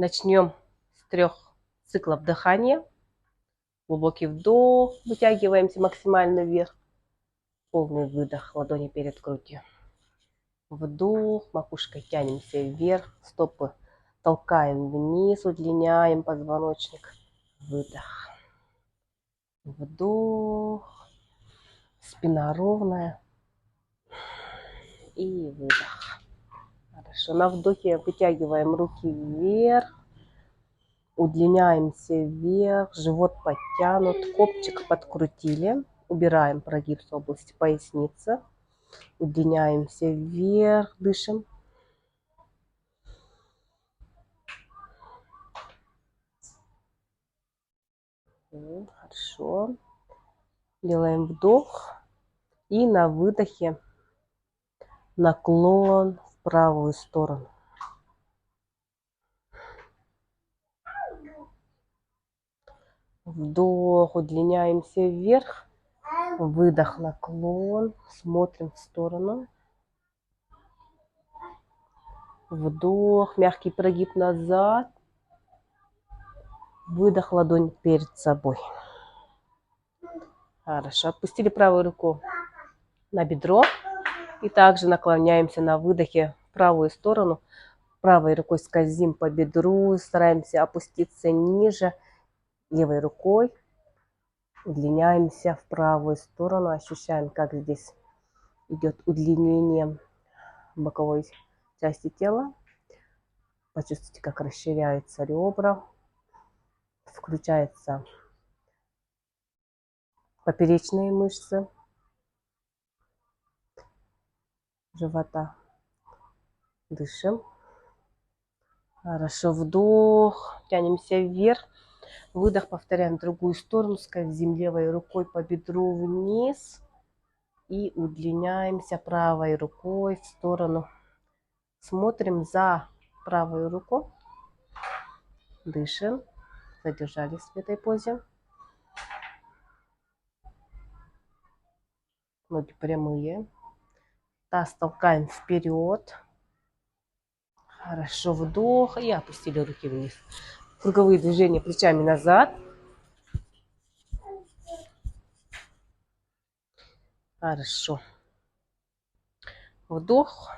Начнем с 3 циклов дыхания. Глубокий вдох, вытягиваемся максимально вверх. Полный выдох, ладони перед грудью. Вдох, макушкой тянемся вверх, стопы толкаем вниз, удлиняем позвоночник. Выдох. Вдох, спина ровная. И выдох. Хорошо, на вдохе вытягиваем руки вверх. Удлиняемся вверх, живот подтянут, копчик подкрутили. Убираем прогиб с области поясницы. Удлиняемся вверх, дышим. Хорошо. Делаем вдох. И на выдохе наклон в правую сторону. Вдох, удлиняемся вверх. Выдох, наклон. Смотрим в сторону. Вдох, мягкий прогиб назад. Выдох, ладонь перед собой. Хорошо. Отпустили правую руку на бедро. И также наклоняемся на выдохе в правую сторону. Правой рукой скользим по бедру. Стараемся опуститься ниже. Левой рукой удлиняемся в правую сторону. Ощущаем, как здесь идет удлинение боковой части тела. Почувствуйте, как расширяются ребра. Включаются поперечные мышцы живота. Дышим. Хорошо. Вдох. Тянемся вверх. Выдох. Повторяем в другую сторону. Скользим левой рукой по бедру вниз. И удлиняемся правой рукой в сторону. Смотрим за правую руку. Дышим. Задержались в этой позе. Ноги прямые. Таз толкаем вперед. Хорошо. Вдох. И опустили руки вниз. Круговые движения плечами назад. Хорошо. Вдох.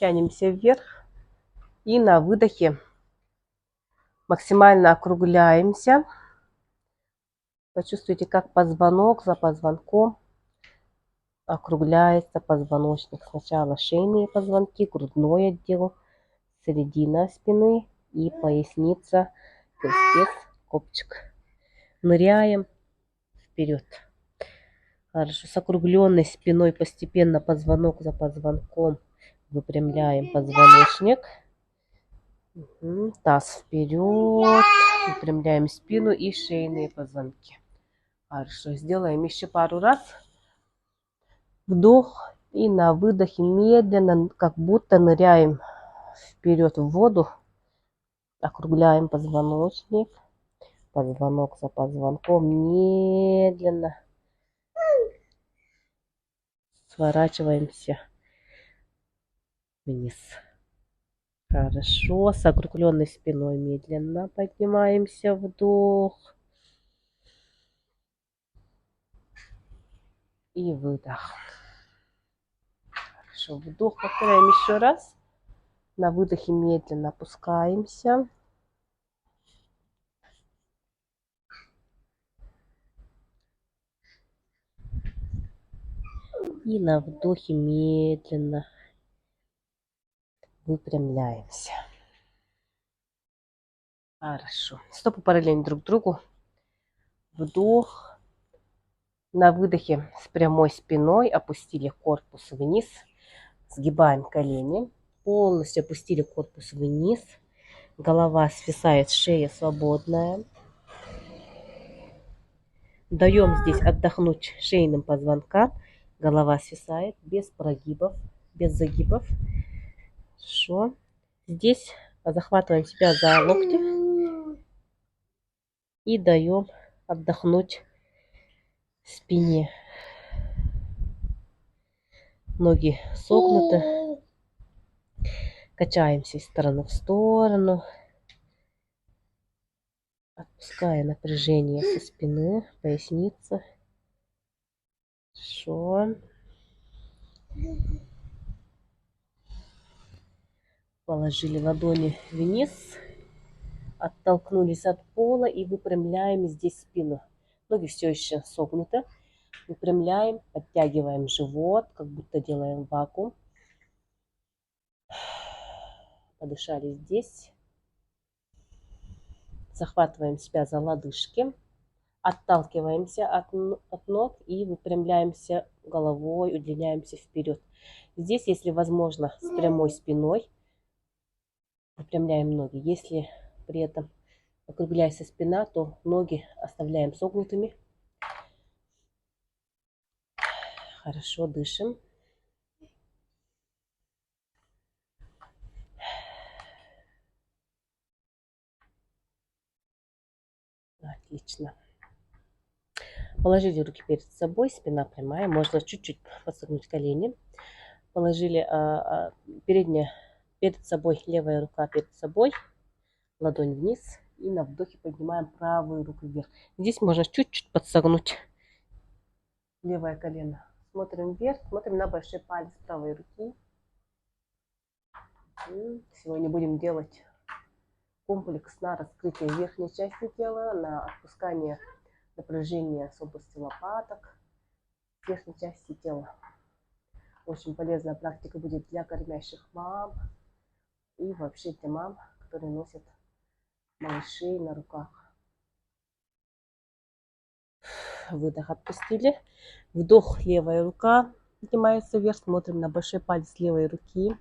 Тянемся вверх. И на выдохе максимально округляемся. Почувствуйте, как позвонок за позвонком округляется позвоночник. Сначала шейные позвонки, грудной отдел, середина спины и поясница, крестец, копчик. Ныряем вперед. Хорошо. С округленной спиной постепенно позвонок за позвонком выпрямляем позвоночник. Таз вперед. Выпрямляем спину и шейные позвонки. Хорошо. Сделаем еще пару раз. Вдох. И на выдохе медленно, как будто ныряем вперед в воду. Округляем позвоночник. Позвонок за позвонком. Медленно сворачиваемся вниз. Хорошо. С округленной спиной медленно поднимаемся. Вдох. И выдох. Хорошо. Вдох. Повторяем еще раз. На выдохе медленно опускаемся. И на вдохе медленно выпрямляемся. Хорошо. Стопы параллельно друг другу. Вдох. На выдохе с прямой спиной опустили корпус вниз. Сгибаем колени. Полностью опустили корпус вниз. Голова свисает, шея свободная. Даем здесь отдохнуть шейным позвонкам. Голова свисает без прогибов, без загибов. Хорошо. Здесь захватываем себя за локти и даем отдохнуть спине. Ноги согнуты. Качаемся из стороны в сторону. Отпуская напряжение со спины, поясницы. Хорошо. Положили ладони вниз, оттолкнулись от пола и выпрямляем здесь спину. Ноги все еще согнуты. Выпрямляем, подтягиваем живот, как будто делаем вакуум. Подышали здесь. Захватываем себя за лодыжки. Отталкиваемся от ног и выпрямляемся головой, удлиняемся вперед. Здесь, если возможно, с прямой спиной выпрямляем ноги. Если при этом округляется спина, то ноги оставляем согнутыми. Хорошо, дышим. Отлично. Положили руки перед собой, спина прямая. Можно чуть-чуть подсогнуть колени. Положили передняя перед собой, левая рука перед собой, ладонь вниз. И на вдохе поднимаем правую руку вверх. Здесь можно чуть-чуть подсогнуть левое колено. Смотрим вверх, смотрим на большой палец правой руки. Сегодня будем делать комплекс на раскрытие верхней части тела, на отпускание напряжения с области лопаток, верхней части тела. Очень полезная практика будет для кормящих мам и вообще для мам, которые носят малышей на руках. Выдох, отпустили. Вдох, левая рука поднимается вверх, смотрим на большой палец левой руки.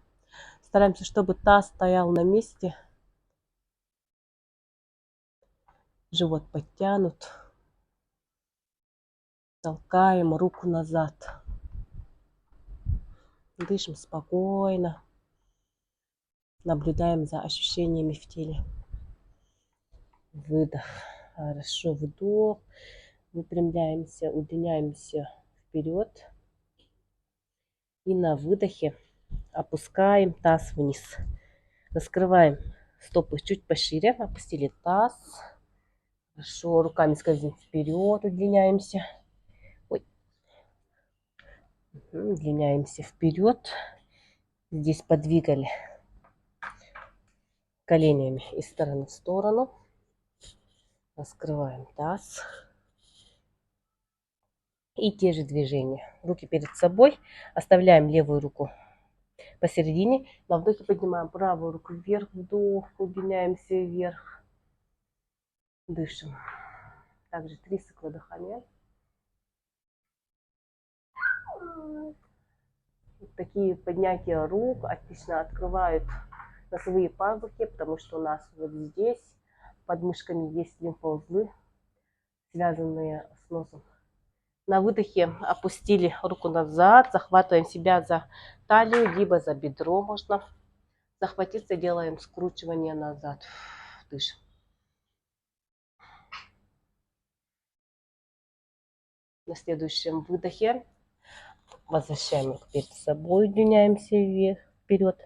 Стараемся, чтобы таз стоял на месте. Живот подтянут. Толкаем руку назад. Дышим спокойно. Наблюдаем за ощущениями в теле. Выдох. Хорошо, вдох. Выпрямляемся, удлиняемся вперед. И на выдохе опускаем таз вниз. Раскрываем стопы чуть пошире. Опустили таз. Хорошо, руками скользим вперед, удлиняемся. Ой. Удлиняемся вперед. Здесь подвигали коленями из стороны в сторону. Раскрываем таз. И те же движения. Руки перед собой. Оставляем левую руку посередине. На вдохе поднимаем правую руку вверх. Вдох. Удлиняемся вверх. Дышим. Также 3 цикла дыхания. Такие поднятия рук отлично открывают носовые пазухи, потому что у нас вот здесь под мышками есть лимфоузлы, связанные с носом. На выдохе опустили руку назад, захватываем себя за талию, либо за бедро можно захватиться, делаем скручивание назад. Дышим. На следующем выдохе возвращаем руку перед собой, удлиняемся вперед.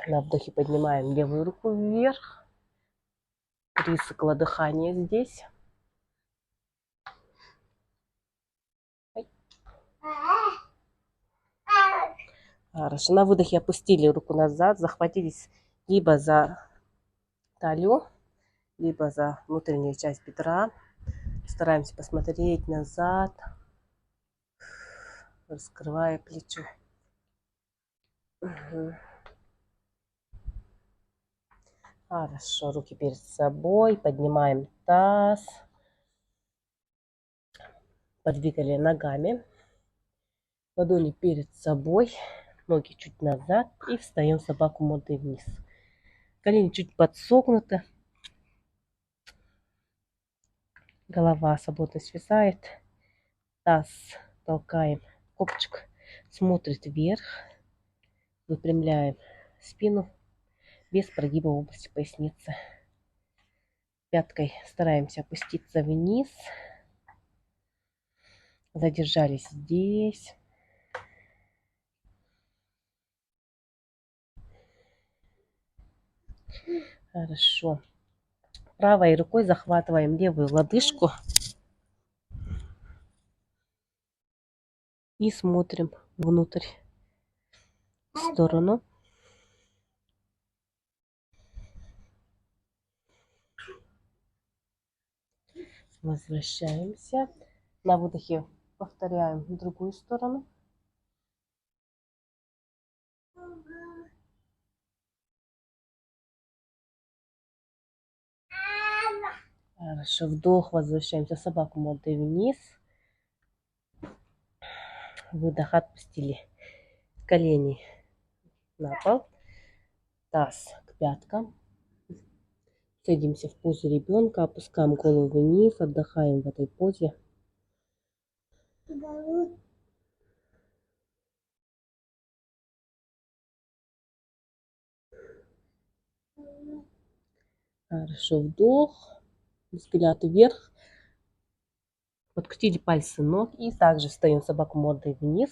На вдохе поднимаем левую руку вверх. 3 цикла дыхания здесь. Хорошо. На выдохе опустили руку назад, захватились либо за талию, либо за внутреннюю часть бедра. Стараемся посмотреть назад, раскрывая плечо. Угу. Хорошо, руки перед собой, поднимаем таз, подвигали ногами, ладони перед собой, ноги чуть назад и встаем в собаку мордой вниз. Колени чуть подсогнуты, голова свободно свисает, таз толкаем, копчик смотрит вверх, выпрямляем спину без прогиба в области поясницы. Пяткой стараемся опуститься вниз. Задержались здесь. Хорошо. Правой рукой захватываем левую лодыжку и смотрим внутрь, в сторону. Возвращаемся. На выдохе повторяем в другую сторону. Хорошо. Вдох. Возвращаемся. Собаку мордой вниз. Выдох. Отпустили колени на пол. Таз к пяткам. Садимся в позу ребенка. Опускаем голову вниз. Отдыхаем в этой позе. Хорошо. Вдох. Взгляд вверх. Подкрутили пальцы ног. И также встаем собаку мордой вниз.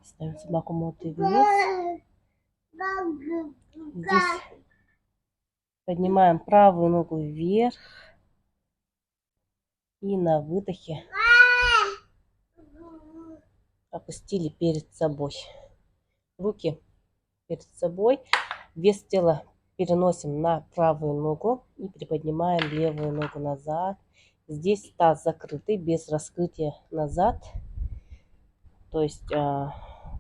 Ставим собаку мордой вниз. Здесь поднимаем правую ногу вверх. И на выдохе опустили перед собой. Руки перед собой. Вес тела переносим на правую ногу и приподнимаем левую ногу назад. Здесь таз закрытый, без раскрытия назад. То есть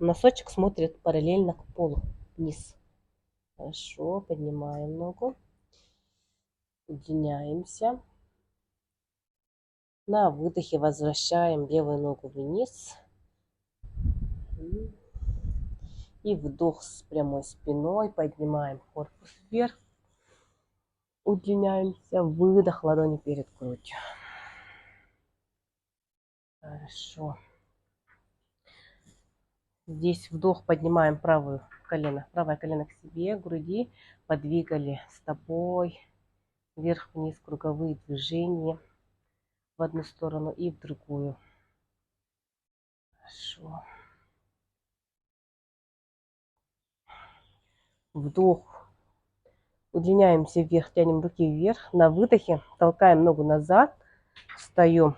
носочек смотрит параллельно к полу, вниз. Хорошо, поднимаем ногу. Удлиняемся. На выдохе возвращаем левую ногу вниз. И вдох с прямой спиной. Поднимаем корпус вверх. Удлиняемся. Выдох, ладони перед грудью. Хорошо. Здесь вдох, поднимаем правое колено к себе, к груди. Подвигали стопой вверх-вниз, круговые движения в одну сторону и в другую. Хорошо. Вдох. Удлиняемся вверх, тянем руки вверх. На выдохе толкаем ногу назад. Встаем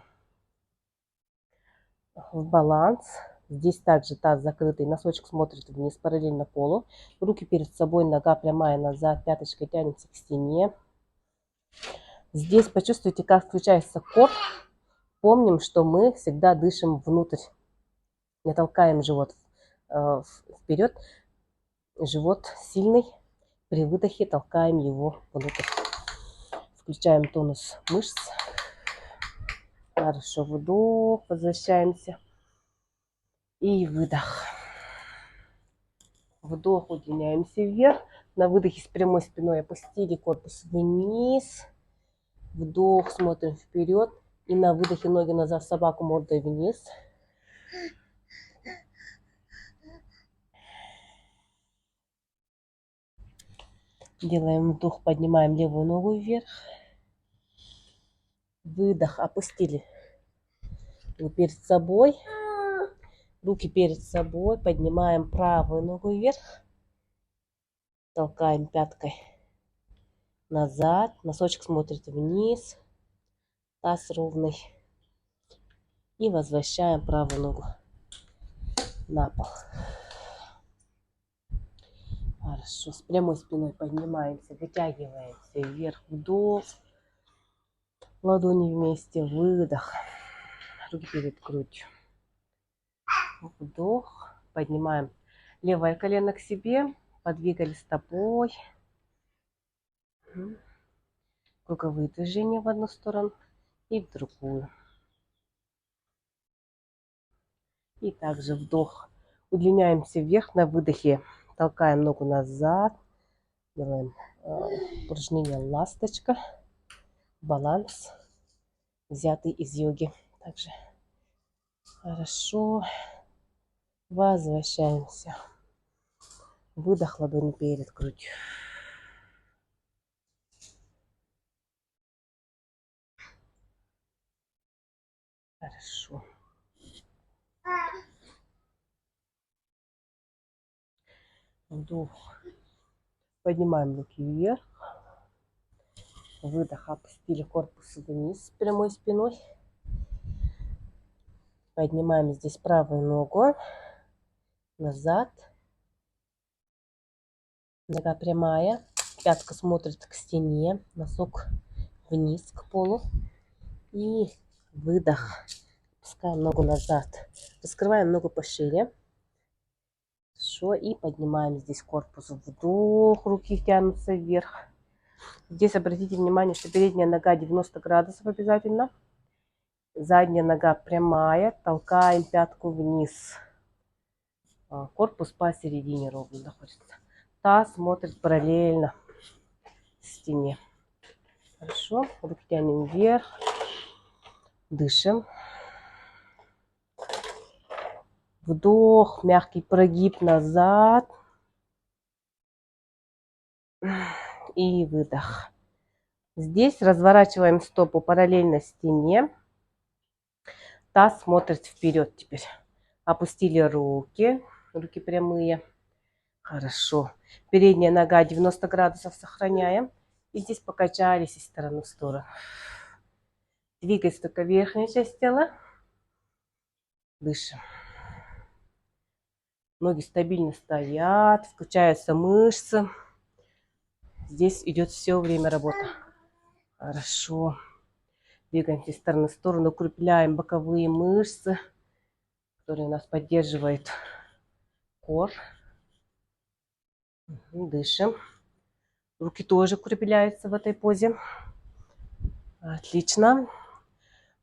в баланс. Здесь также таз закрытый, носочек смотрит вниз, параллельно полу. Руки перед собой, нога прямая назад, пяточкой тянемся к стене. Здесь почувствуйте, как включается кор. Помним, что мы всегда дышим внутрь. Не толкаем живот вперед. Живот сильный. При выдохе толкаем его внутрь. Включаем тонус мышц. Хорошо, вдох, возвращаемся. И выдох. Вдох, удлиняемся вверх. На выдохе с прямой спиной опустили корпус вниз. Вдох, смотрим вперед. И на выдохе ноги назад, собаку мордой вниз. Делаем вдох, поднимаем левую ногу вверх. Выдох, опустили перед собой. Руки перед собой. Поднимаем правую ногу вверх. Толкаем пяткой назад. Носочек смотрит вниз. Таз ровный. И возвращаем правую ногу на пол. Хорошо. С прямой спиной поднимаемся. Вытягиваемся вверх. Вдох. Ладони вместе. Выдох. Руки перед грудью. Вдох. Поднимаем левое колено к себе. Подвигали стопой. Круговые движения в одну сторону и в другую. И также вдох. Удлиняемся вверх на выдохе. Толкаем ногу назад. Делаем упражнение ласточка. Баланс. Взятый из йоги. Также. Хорошо. Возвращаемся. Выдох, ладони перед грудью. Хорошо. Вдох. Поднимаем руки вверх. Выдох. Опустили корпус вниз с прямой спиной. Поднимаем здесь правую ногу. Назад. Нога прямая. Пятка смотрит к стене. Носок вниз к полу. И выдох. Опускаем ногу назад. Раскрываем ногу пошире. Хорошо. И поднимаем здесь корпус. Вдох. Руки тянутся вверх. Здесь обратите внимание, что передняя нога 90 градусов обязательно. Задняя нога прямая. Толкаем пятку вниз. Корпус посередине ровно находится. Таз смотрит параллельно стене. Хорошо. Руки тянем вверх. Дышим. Вдох. Мягкий прогиб назад. И выдох. Здесь разворачиваем стопу параллельно стене. Таз смотрит вперед теперь. Опустили руки. Руки прямые. Хорошо. Передняя нога 90 градусов сохраняем. И здесь покачались из стороны в сторону. Двигается только верхняя часть тела. Дышим. Ноги стабильно стоят. Включаются мышцы. Здесь идет все время работа. Хорошо. Двигаемся из стороны в сторону. Укрепляем боковые мышцы, которые у нас поддерживают кор. Дышим. Руки тоже укрепляются в этой позе. Отлично.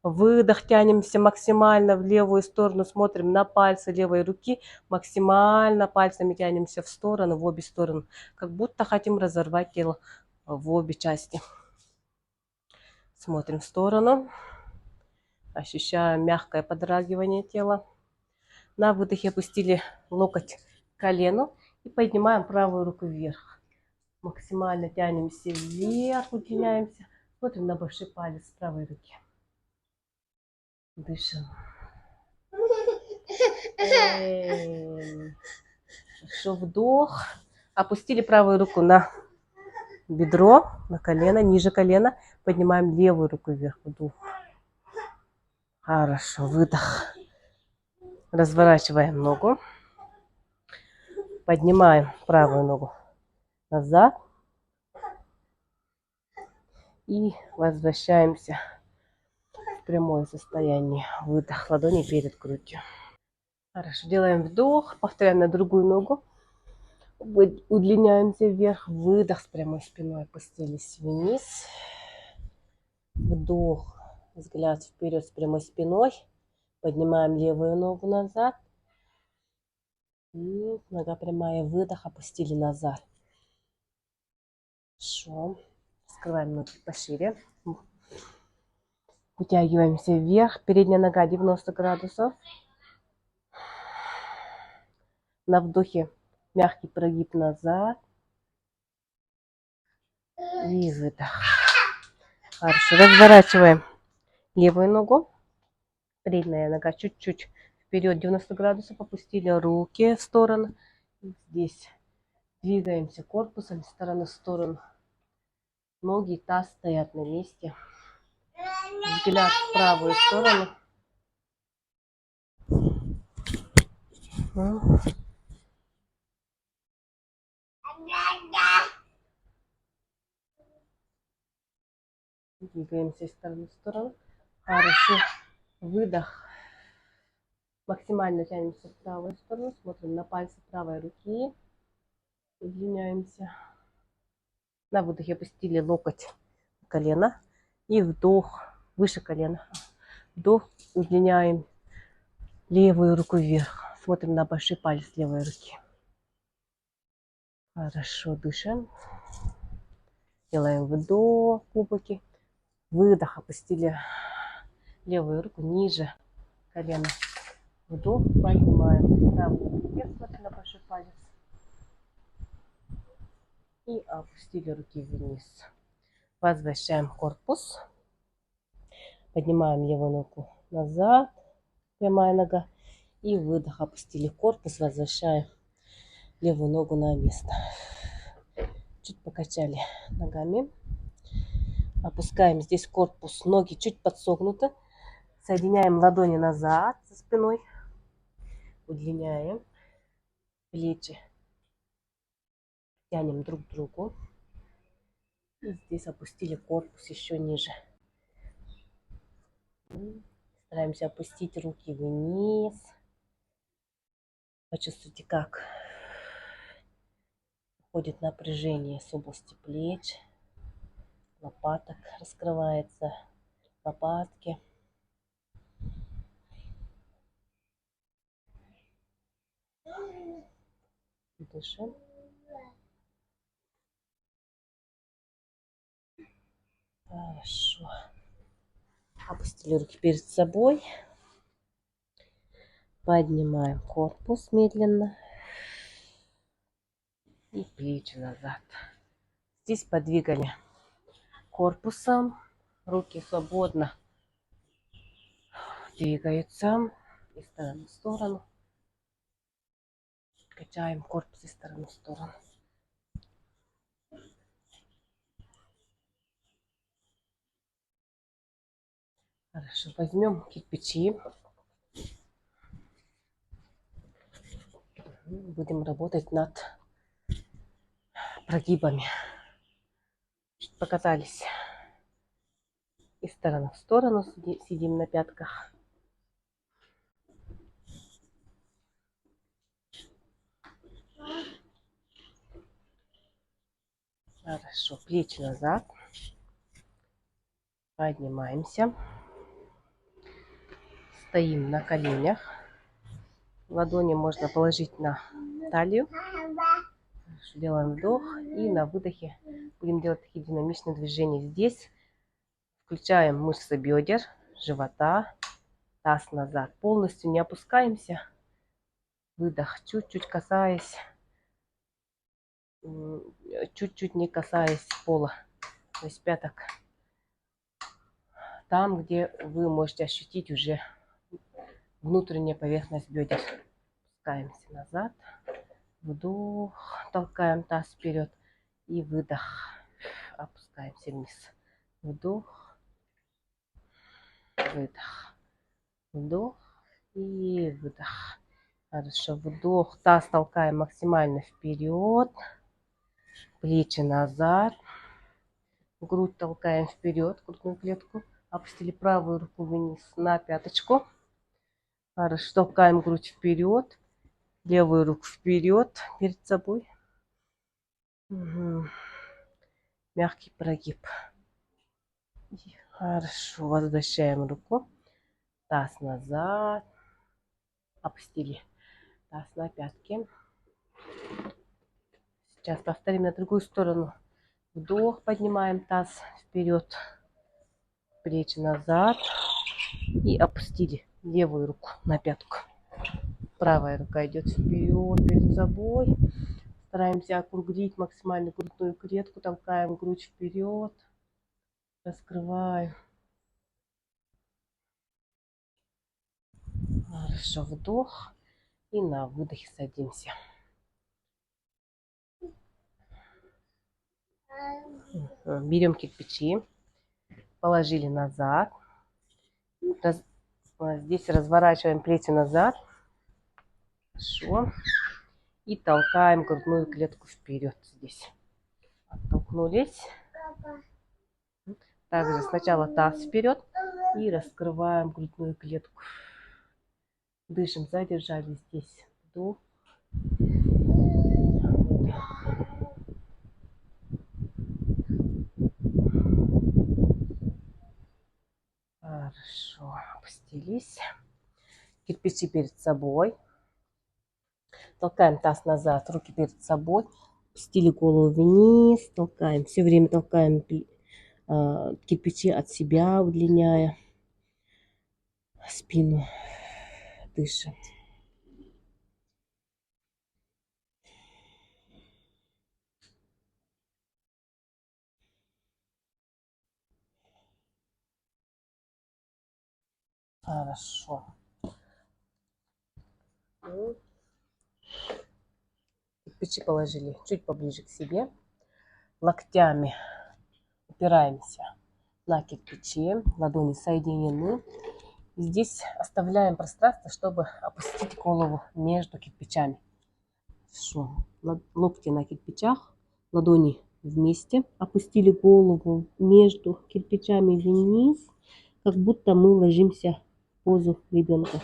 Выдох. Тянемся максимально в левую сторону. Смотрим на пальцы левой руки. Максимально пальцами тянемся в сторону, в обе стороны. Как будто хотим разорвать тело в обе части. Смотрим в сторону. Ощущаем мягкое подрагивание тела. На выдохе опустили локоть к колену. И поднимаем правую руку вверх. Максимально тянемся вверх, удлиняемся. Смотрим на большой палец правой руки. Дышим. Хорошо, вдох. Опустили правую руку на бедро, на колено, ниже колена. Поднимаем левую руку вверх. Вдох. Хорошо, выдох. Разворачиваем ногу. Поднимаем правую ногу назад. И возвращаемся в прямое состояние. Выдох. Ладони перед грудью. Хорошо. Делаем вдох. Повторяем на другую ногу. Удлиняемся вверх. Выдох с прямой спиной. Опустились вниз. Вдох. Взгляд вперед с прямой спиной. Поднимаем левую ногу назад. И нога прямая. Выдох. Опустили назад. Хорошо. Раскрываем ноги пошире. Вытягиваемся вверх. Передняя нога 90 градусов. На вдохе мягкий прогиб назад. И выдох. Хорошо. Разворачиваем левую ногу. Передняя нога чуть-чуть вперед 90 градусов. Опустили руки в сторону. Здесь двигаемся корпусом из стороны в сторону. Ноги и таз стоят на месте. Взгляд в правую сторону. Двигаемся из стороны в сторону. Хорошо. Выдох. Максимально тянемся в правую сторону. Смотрим на пальцы правой руки. Удлиняемся. На выдохе опустили локоть на колено. И вдох выше колена. Вдох. Удлиняем левую руку вверх. Смотрим на большой палец левой руки. Хорошо. Дышим. Делаем вдох глубокий. Выдох. Опустили левую руку ниже колена. Вдох. Поднимаем правую руку вверх. Смотрим на большой палец. И опустили руки вниз. Возвращаем корпус. Поднимаем левую ногу назад. Прямая нога. И выдох. Опустили корпус. Возвращаем Левую ногу на место. Чуть покачали ногами. Опускаем здесь корпус. Ноги чуть подсогнуты. Соединяем ладони назад за спиной. Удлиняем плечи. Тянем друг к другу. И здесь опустили корпус еще ниже. Стараемся опустить руки вниз. Почувствуйте, как уходит напряжение с области плеч, лопаток, раскрывается лопатки. Дышим. Хорошо. Опустили руки перед собой. Поднимаем корпус медленно. И плечи назад. Здесь подвигали корпусом. Руки свободно двигаются из стороны в сторону. Качаем корпус из стороны в сторону. Хорошо. Возьмем кирпичи. Будем работать над прогибами. Покатались из стороны в сторону. Сидим на пятках. Хорошо. Плечи назад. Поднимаемся. Стоим на коленях. Ладони можно положить на талию. Делаем вдох. И на выдохе будем делать такие динамичные движения. Здесь включаем мышцы бедер, живота, таз назад. Полностью не опускаемся. Выдох. Чуть-чуть касаясь. Чуть-чуть не касаясь пола. То есть пяток. Там, где вы можете ощутить уже внутренняя поверхность бедер. Опускаемся назад. Вдох. Толкаем таз вперед. И выдох. Опускаемся вниз. Вдох. Выдох. Вдох. И выдох. Хорошо. Вдох. Таз толкаем максимально вперед. Плечи назад. Грудь толкаем вперед. Грудную клетку. Опустили правую руку вниз на пяточку. Хорошо. Толкаем грудь вперед. Левую руку вперед перед собой. Угу. Мягкий прогиб. Хорошо. Возвращаем руку. Таз назад. Опустили таз на пятки. Сейчас повторим на другую сторону. Вдох. Поднимаем таз вперед. Плечи назад. И опустили левую руку на пятку. Правая рука идет вперед перед собой. Стараемся округлить максимально грудную клетку. Толкаем грудь вперед. Раскрываем. Хорошо. Вдох. И на выдохе садимся. Берем кирпичи. Положили назад. Здесь разворачиваем плечи назад. Хорошо. И толкаем грудную клетку вперед здесь. Оттолкнулись. Также сначала таз вперед. И раскрываем грудную клетку. Дышим. Задержали здесь. Вдох. Хорошо. Опустились. Кирпичи перед собой. Толкаем таз назад. Руки перед собой. Опустили голову вниз. Толкаем. Все время толкаем кирпичи от себя, удлиняя спину. Дышим. Хорошо. кирпичи положили чуть поближе к себе. Локтями опираемся на кирпичи. Ладони соединены. Здесь оставляем пространство, чтобы опустить голову между кирпичами. Хорошо. Локти на кирпичах, ладони вместе. Опустили голову между кирпичами вниз, как будто мы ложимся в позу ребенка.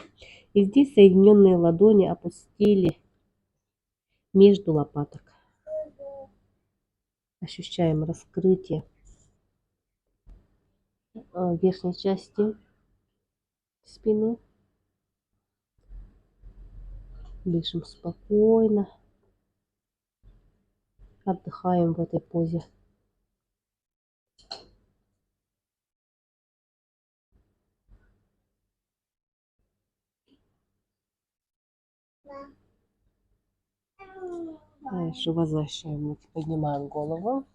И здесь соединенные ладони опустили между лопаток. Ощущаем раскрытие верхней части спины. Дышим спокойно. Отдыхаем в этой позе. Хорошо, возвращаем руки, поднимаем голову.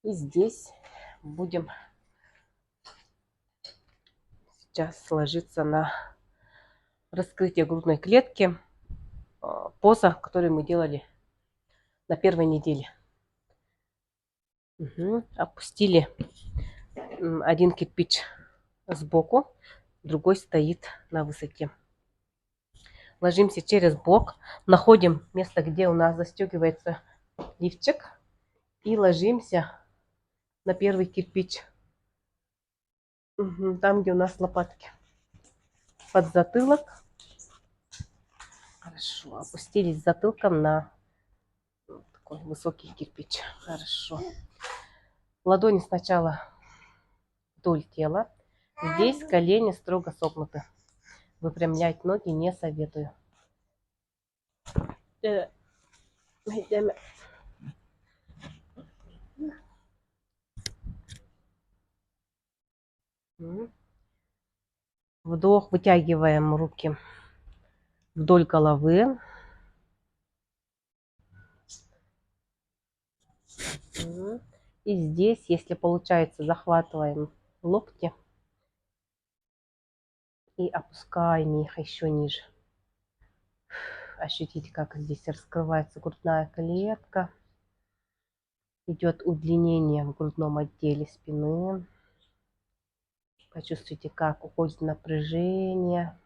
И здесь будем сейчас ложиться на раскрытие грудной клетки. Поза, которую мы делали на первой неделе. Опустили один кирпич сбоку, другой стоит на высоте. Ложимся через бок, находим место, где у нас застегивается лифчик, и ложимся на первый кирпич, там, где у нас лопатки, под затылок. Хорошо, опустились затылком на такой высокий кирпич. Хорошо. Ладони сначала вдоль тела. Здесь колени строго согнуты. Выпрямлять ноги не советую. Вдох, вытягиваем руки вдоль головы. И здесь, если получается, захватываем локти и опускаем их еще ниже. Ощутите, как здесь раскрывается грудная клетка. Идет удлинение в грудном отделе спины. Почувствуйте, как уходит напряжение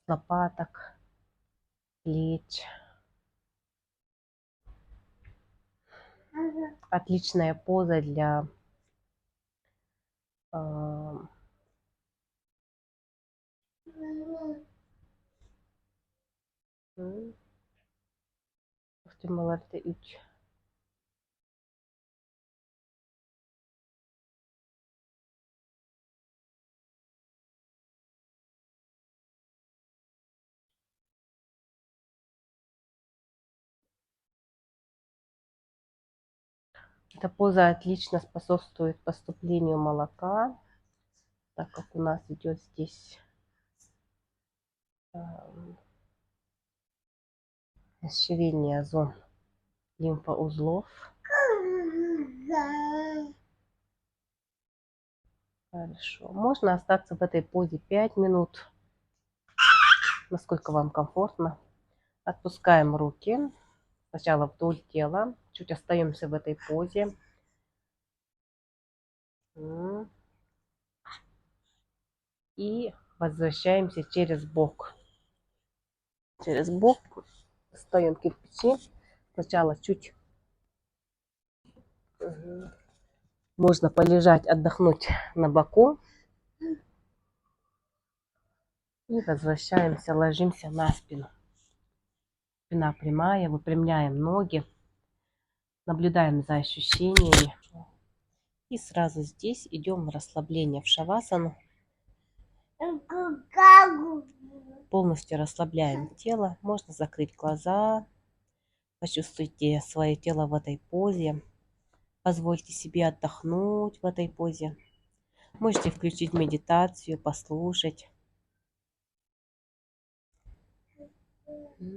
лопаток, плеч. Отличная поза для Эта поза отлично способствует поступлению молока, так как у нас идет здесь расширение зон лимфоузлов. Хорошо. Можно остаться в этой позе 5 минут, насколько вам комфортно. Отпускаем руки. Сначала вдоль тела. Чуть остаемся в этой позе. И возвращаемся через бок. Через бок встаем кирпичи. Сначала чуть можно полежать, отдохнуть на боку. И возвращаемся, ложимся на спину. Спина прямая, выпрямляем ноги. Наблюдаем за ощущениями. И сразу здесь идем в расслабление, в шавасану. Полностью расслабляем тело. Можно закрыть глаза. Почувствуйте свое тело в этой позе. Позвольте себе отдохнуть в этой позе. Можете включить медитацию, послушать.